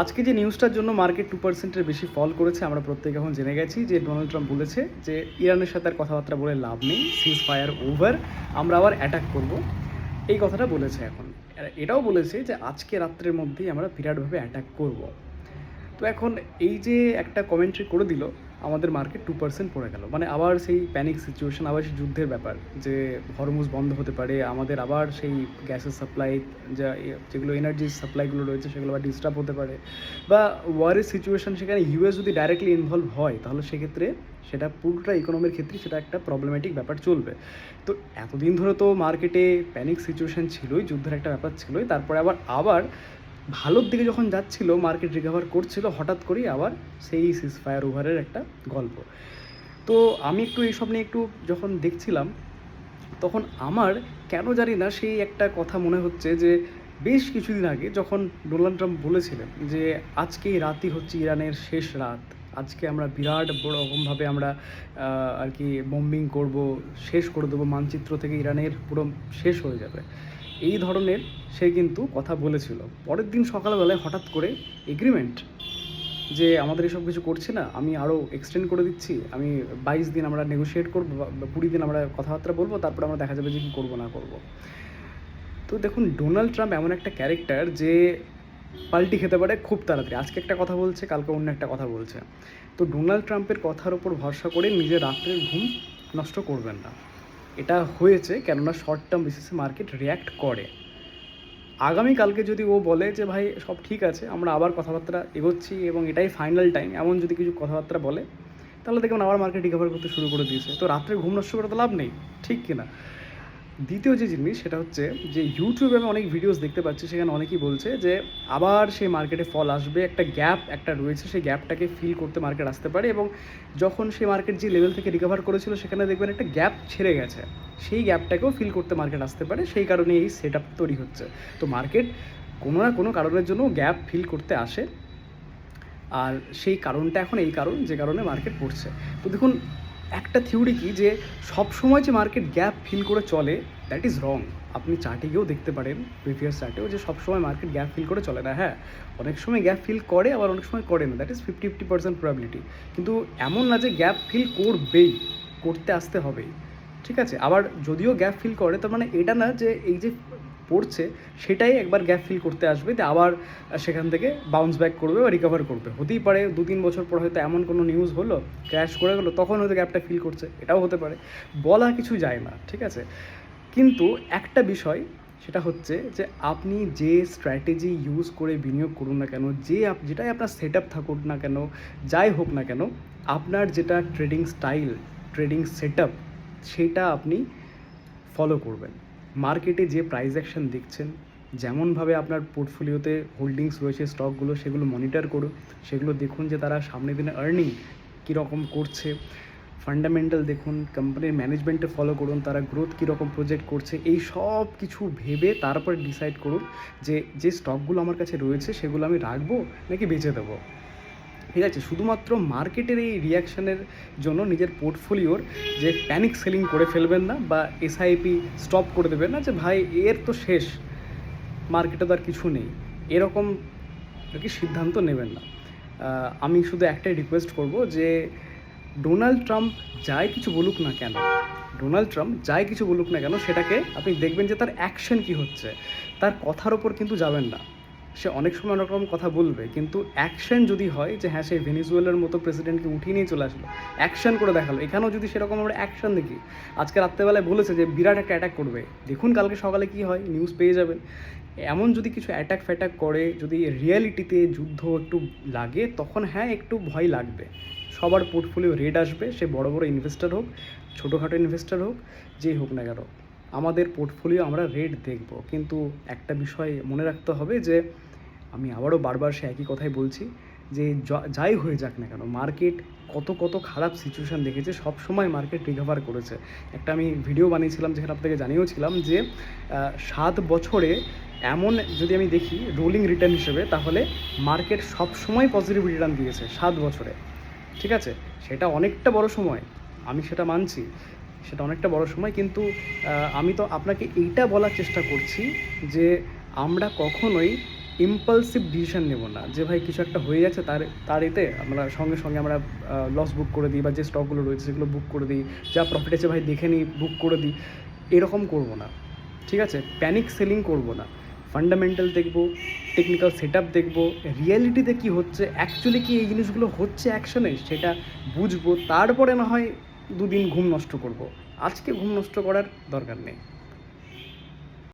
আজকে যে নিউজটার জন্য মার্কেট 2%-এর বেশি ফল করেছে আমরা প্রত্যেকে এখন জেনে গেছি যে ডোনাল্ড ট্রাম্প বলেছে যে ইরানের সাথে আর কথাবার্তা বলে লাভ নেই, সিজ ফায়ার ওভার, আমরা আবার অ্যাটাক করব। এই কথাটা বলেছে এখন। এটাও বলেছে যে আজকে রাত্রের মধ্যেই আমরা বিরাটভাবে অ্যাটাক করব। তো এখন এই যে একটা কমেন্ট্রি করে দিল, আমাদের মার্কেট 2% পড়ে গেল। মানে আবার সেই প্যানিক সিচুয়েশন, আবার সেই যুদ্ধের ব্যাপার যে হরমুজ বন্ধ হতে পারে, আমাদের আবার সেই গ্যাসের সাপ্লাই, যেগুলো এনার্জির সাপ্লাইগুলো রয়েছে সেগুলো আবার ডিস্টার্ব হতে পারে, বা ওয়ারের সিচুয়েশন, সেখানে ইউএস যদি ডাইরেক্টলি ইনভলভ হয় তাহলে সেক্ষেত্রে সেটা পুরোটা ইকোনমির ক্ষেত্রে সেটা একটা প্রবলেম্যাটিক ব্যাপার চলবে। তো এতদিন ধরে তো মার্কেটে প্যানিক সিচুয়েশন ছিলই, যুদ্ধের একটা ব্যাপার ছিলই, তারপরে আবার ভালোর দিকে যখন যাচ্ছিল, মার্কেট রিকভার করছিল, হঠাৎ করেই আবার সেই সিজ ফায়ার ওভারের একটা গল্প। তো আমি একটু এইসব নিয়ে একটু যখন দেখছিলাম, তখন আমার কেন জানি না সেই একটা কথা মনে হচ্ছে যে বেশ কিছুদিন আগে যখন ডোনাল্ড ট্রাম্প বলেছিলেন যে আজকে এই রাতই হচ্ছে ইরানের শেষ রাত, আজকে আমরা বিরাট বড় রকমভাবে আমরা আর কি বম্বিং করব, শেষ করে দেবো, মানচিত্র থেকে ইরানের পুরো শেষ হয়ে যাবে, এই ধরনের সে কিন্তু কথা বলেছিল। পরের দিন সকালবেলায় হঠাৎ করে এগ্রিমেন্ট যে আমাদের এসব কিছু করছে না, আমি আরও এক্সটেন্ড করে দিচ্ছি, আমি 22 দিন আমরা নেগোশিয়েট করবো, 20 দিন আমরা কথাবার্তা বলবো, তারপরে আমরা দেখা যাবে যে কী করবো না করবো। তো দেখুন, ডোনাল্ড ট্রাম্প এমন একটা ক্যারেক্টার যে পাল্টি খেতে পারে খুব তাড়াতাড়ি, আজকে একটা কথা বলছে, কালকে অন্য একটা কথা বলছে। তো ডোনাল্ড ট্রাম্পের কথার ওপর ভরসা করে নিজের রাত্রের ঘুম নষ্ট করবেন না। এটা হয়েছে কেননা শর্ট টার্ম বেসিসে মার্কেট রিয়্যাক্ট করে। আগামীকালকে যদি ও বলে যে ভাই সব ঠিক আছে, আমরা আবার কথাবার্তা এগোচ্ছি এবং এটাই ফাইনাল টাইম, এমন যদি কিছু কথাবার্তা বলে, তাহলে দেখবেন আবার মার্কেট রিকভার করতে শুরু করে দিয়েছে। তো রাত্রে ঘুম নষ্ট করে তো লাভ নেই, ঠিক কিনা? দ্বিতীয় যে জিনিস সেটা হচ্ছে যে ইউটিউবে আমি অনেক ভিডিওস দেখতে পাচ্ছি, সেখানে অনেকেই বলছে যে আবার সেই মার্কেটে ফল আসবে, একটা গ্যাপ একটা রয়েছে, সেই গ্যাপটাকে ফিল করতে মার্কেট আসতে পারে, এবং যখন সেই মার্কেট যে লেভেল থেকে রিকভার করেছিল সেখানে দেখবেন একটা গ্যাপ ছেড়ে গেছে, সেই গ্যাপটাকেও ফিল করতে মার্কেট আসতে পারে, সেই কারণে এই সেট আপ তৈরি হচ্ছে। তো মার্কেট কোনো না কোনো কারণের জন্য গ্যাপ ফিল করতে আসে, আর সেই কারণটা এখন এই কারণ যে কারণে মার্কেট পড়ছে। তো দেখুন, একটা থিওরি কি যে সব সময় যে মার্কেট গ্যাপ ফিল করে চলে, দ্যাট ইজ রং। আপনি চার্টে গিয়েও দেখতে পারেন, প্রিভিয়াস চার্টেও, যে সবসময় মার্কেট গ্যাপ ফিল করে চলে না। হ্যাঁ, অনেক সময় গ্যাপ ফিল করে, আবার অনেক সময় করে না, দ্যাট ইজ 50% প্রবাবিলিটি। কিন্তু এমন না যে গ্যাপ ফিল করবেই, করতে আসতে হবেই, ঠিক আছে? আবার যদিও গ্যাপ ফিল করে, তার মানে এটা না যে এই যে পড়ছে সেটাই একবার গ্যাপ ফিল করতে আসবে, তো আবার সেখান থেকে বাউন্স ব্যাক করবে বা রিকভার করবে। হতেই পারে 2-3 বছর পর হয়তো এমন কোনো নিউজ হলো, ক্র্যাশ করে গেলো, তখন হয়তো গ্যাপটা ফিল করছে, এটাও হতে পারে, বলা কিছু যায় না, ঠিক আছে? কিন্তু একটা বিষয় সেটা হচ্ছে যে আপনি যে স্ট্র্যাটেজি ইউজ করে বিনিয়োগ করুন না কেন, যেটাই আপনার সেট আপ থাকুক না কেন, যাই হোক না কেন, আপনার যেটা trading style, trading set up, সেটা আপনি ফলো করবেন। মার্কেটে যে প্রাইস অ্যাকশন দেখছেন, যেমনভাবে আপনার পোর্টফোলিওতে হোল্ডিংস রয়েছে স্টকগুলো, সেগুলো মনিটর করুন, সেগুলো দেখুন যে তারা সামনের দিনে আর্নিং কীরকম করছে, ফান্ডামেন্টাল দেখুন, কোম্পানির ম্যানেজমেন্টে ফলো করুন, তারা গ্রোথ কীরকম প্রজেক্ট করছে, এই সব কিছু ভেবে তারপরে ডিসাইড করুন যে যে স্টকগুলো আমার কাছে রয়েছে সেগুলো আমি রাখবো নাকি বেচে দেবো, ঠিক আছে? শুধুমাত্র মার্কেটের এই রিয়াকশানের জন্য নিজের পোর্টফোলিওর যে প্যানিক সেলিং করে ফেলবেন না, বা এসআইপি স্টপ করে দেবেন না যে ভাই এর তো শেষ, মার্কেটে তো আর কিছু নেই, এরকম আর কি সিদ্ধান্ত নেবেন না। আমি শুধু একটাই রিকোয়েস্ট করব যে ডোনাল্ড ট্রাম্প যাই কিছু বলুক না কেন, সেটাকে আপনি দেখবেন যে তার অ্যাকশন কী হচ্ছে, তার কথার ওপর কিন্তু যাবেন না। সে অনেক সময় অনেক রকম কথা বলবে, কিন্তু অ্যাকশন যদি হয় যে হ্যাঁ, সেই ভেনিজুয়েলার মতো প্রেসিডেন্টকে উঠিয়ে নিয়ে চলে আসলো, অ্যাকশন করে দেখালো, এখানেও যদি সেরকম আমরা অ্যাকশন দেখি, আজকে রাত্রেবেলায় বলেছে যে বিরাট একটা অ্যাটাক করবে, দেখুন কালকে সকালে কী হয়, নিউজ পেয়ে যাবেন। এমন যদি কিছু অ্যাটাক ফ্যাটাক করে, যদি রিয়ালিটিতে যুদ্ধ একটু লাগে, তখন হ্যাঁ একটু ভয় লাগবে, সবার পোর্টফোলিও রেড আসবে, সে বড় বড় ইনভেস্টার হোক, ছোটোখাটো ইনভেস্টার হোক, যেই হোক না কেন, আমাদের পোর্টফোলিও আমরা রেড দেখব। কিন্তু একটা বিষয় মনে রাখতে হবে যে আমি আবারও বারবার সে একই কথাই বলছি যে যাই হয়ে যাক না কেন, মার্কেট কত খারাপ সিচুয়েশান দেখেছে, সব সময় মার্কেট রিকভার করেছে। একটা আমি ভিডিও বানিয়েছিলাম যেখানে আপনাকে জানিয়েওছিলাম যে 7 বছরে এমন যদি আমি দেখি রোলিং রিটার্ন হিসেবে, তাহলে মার্কেট সব সময় পজিটিভ রিটার্ন দিয়েছে 7 বছরে, ঠিক আছে? সেটা অনেকটা বড় সময়, আমি সেটা মানছি, সেটা অনেকটা বড় সময়, কিন্তু আমি তো আপনাকে এইটা বলার চেষ্টা করছি যে আমরা কখনোই ইম্পালসিভ ডিসিশন নেব না যে ভাই কিছু একটা হয়ে যাচ্ছে তার এতে আমরা সঙ্গে সঙ্গে আমরা লস বুক করে দিই, বা যে স্টকগুলো রয়েছে সেগুলো বুক করে দিই, যা প্রফিট আছে ভাই দেখে নিই বুক করে দিই, এরকম করব না। ঠিক আছে, প্যানিক সেলিং করব না, ফান্ডামেন্টাল দেখব, টেকনিক্যাল সেট আপ দেখবো, রিয়ালিটিতে কী হচ্ছে, অ্যাকচুয়ালি কি এই জিনিসগুলো হচ্ছে অ্যাকশনে সেটা বুঝবো, তারপরে না হয় দুদিন ঘুম নষ্ট করব, আজকে ঘুম নষ্ট করার দরকার নেই।